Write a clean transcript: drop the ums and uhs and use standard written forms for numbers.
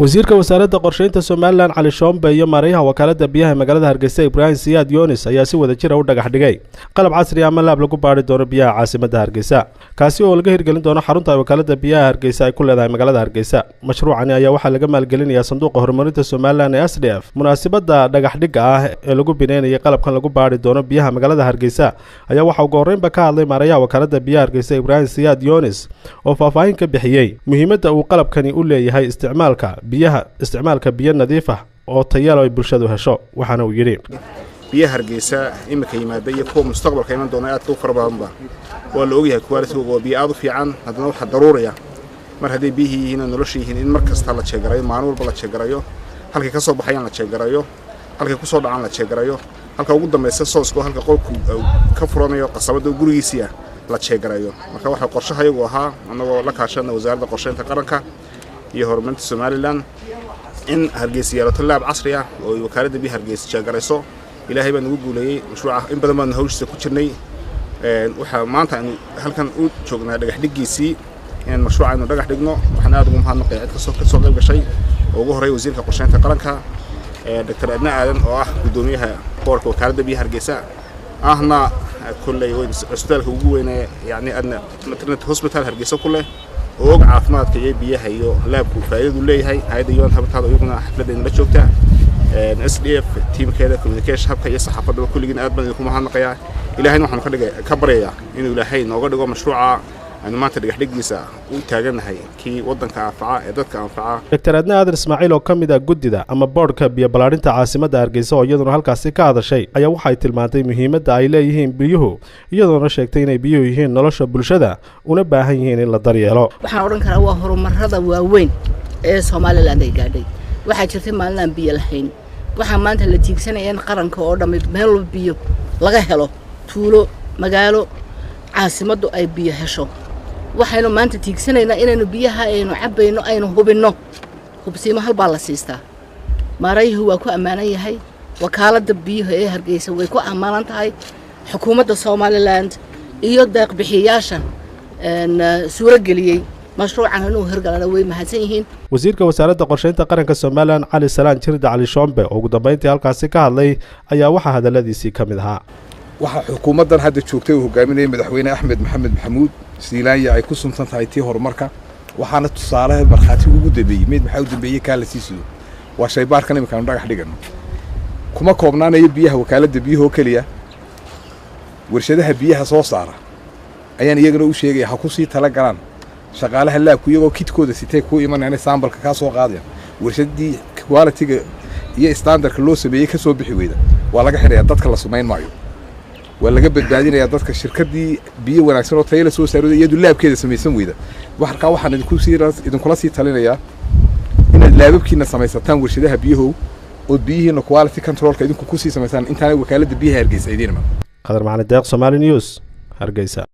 wasiirka wasaaradda qorsheynta Somaliland Cali Shombe iyo maarayaha wakaaladda biyaha magaalada Hargeysa Ibrahim Siyaad Yunis ayaa si wada jir ah u dhagax dhigay qalab casri ah ama laab lagu baari doono biyaha caasimadda Hargeysa kaasi oo laga hirgelin doono xarunta wakaaladda biyaha Hargeysa ay ku leedahay magaalada Hargeysa. Mashruucani ayaa waxaa laga maalgelinayaa sanduuqa horumarinta Somaliland ee SDF. munaasabadda dhagax dhigga ah ee lagu bineeyay qalabkan lagu baari doono biyaha magaalada Hargeysa ayaa waxa ugu horreynba ka hadlay maarayaha wakaaladda biyaha Hargeysa Ibrahim Siyaad Yunis oo faahfaahin ka bixiyay muhiimadda uu qalabkani u leeyahay isticmaalka biyo nadiif ah oo tayo leh bulshadu hesho. waxaana uu yiri biyaha Hargeysa imika yimaada iyo kuwa mustaqbalka iman doona aad u farabadanba waa la ogyahay quality-gooda biyo aad u fiican haddana waxa daruuriya mar haday biyihiin nolosha yihiin in mar kasta la jeegarayo maalin walba la jeegarayo halka ka soo baxayaan la jeegarayo halka ku soo dhacaan la jeegarayo halka ugu dambeeyay soosko halka qolku ka furanayo qasabada gurigiisa la jeegarayo marka waxa qorshahayagu ahaa anagoo la kaashana wasaaradda qorsheynta qaranka iyo horumarinta Somaliland in Hargeysa yeelato laab casri ah oo wakaaladda biyaha Hargeysa jeegarayso ilaahay baan ugu guuleeyay mashruuca in badan baan hawshiisa ku jirnay waxa maanta aan halkan u joognaa dhagax dhigiisii in mashruuca dhagax dhigno waxaan aad ugu mahadnaqay cid ka soo qayb gashay oo ugu horeeyay wasiirka qorsheynta qaranka Dr. Adna Aadan oo ah gudoomiyaha boorka wakaaladda biyaha Hargeysa ahna kullay isbitaalka ugu weyn yani Adna maternity hospital Hargeysa kullay oo caafimaadka iyo biyaha iyo laabku faa'iido u leeyahay hay'adda yoon habtaada iyaguna xafladda la joogta SDF teamkeeda communication habka iyo saxaafadda kulligiin aad baan idinku mahadnaqayaa ilaahayna waxaan ka baryayaa inuu ilaahay nooga dhigo mashruuca aan maanta dhagax dhigiisa u taaganahay kii wadanka anfaca ee dadka anfaca. Dr. Adna Aadan Ismaaciil oo ka mid ah guddida ama boardka biyo balaarinta caasimadda Hargeysa oo iyaduna halkaasi ka hadashay ayaa waxay tilmaantay muhiimadda ay leeyihiin biyuhu iyadoona sheegtay inay biyuhu yihiin nolosha bulshada una baahan yihiin in la daryeelo. waxaan oran karaa waa horumarada waaweyn ee Somaliland ay gaadhay waxa jirtay maalin biyo lahayn waxa maanta la tiigsanayeen qaranka oo dhamid meel biyo laga helo tuulo magaalo caasimaddu ay biyo hesho waxaynu maanta tiigsanaynaa inaynu biyaha aynu cabayno aynu hubinno hubsiimo halbaa la siistaa maarayuhu waa ku ammaanan yahay wakaaladda biyaha ee Hargeysa way ku ammaanan tahay xukuumadda Somaliland iyo deeq bixiyaasha suura geliyay mashruucan inuu hirgalana way mahadsan yihiin. wasiirka wasaaradda qorsheynta qaranka Somaliland Cali Salaan Jirda Cali Shombe oo ugu dambeyntii halkaasi ka hadlay ayaa waxa hadaladiisii ka mid ahaa waxa xukuumaddan hadda joogtay uu hogaaminayay madaxweyne Axmed Maxamed Maxamuud Siilaanya ay ku suntan tahay tii horumarka waxaana tusaale marxaati ugu dambeeyay mid maxaa u dambeeyay ka la siisiyo waa shay baarkan imika aan dhagax dhigano kuma koobnaanayo biyaha wakaaladda biyaha oo kaliya warshadaha biyaha soo saara ayaan iyagana u sheegay ha ku sii tala galaan shaqaalaha laabku iyagoo kitkooda sitay ku imanayna sambalka ka soo qaadaya warshadii quality-ga iyo standardka loo sameeyay ka soo bixi weyda waa laga xirayaa dadka la sumeyn maayo waa laga badbaadinayaa dadka shirkadii biyo wanaagsan oo tayo la soo saaray iyadu laabkeeda sameeysan weyda waxaan idinkula sii talinayaa inaad laababkiina samaysataan warshadaha biyaha oo biyihiina quality controlka idinku ku sii sameeysan intaanay wakaaladda biyaha Hargeysa idinma qadar macna deeq Somali News Hargeysa.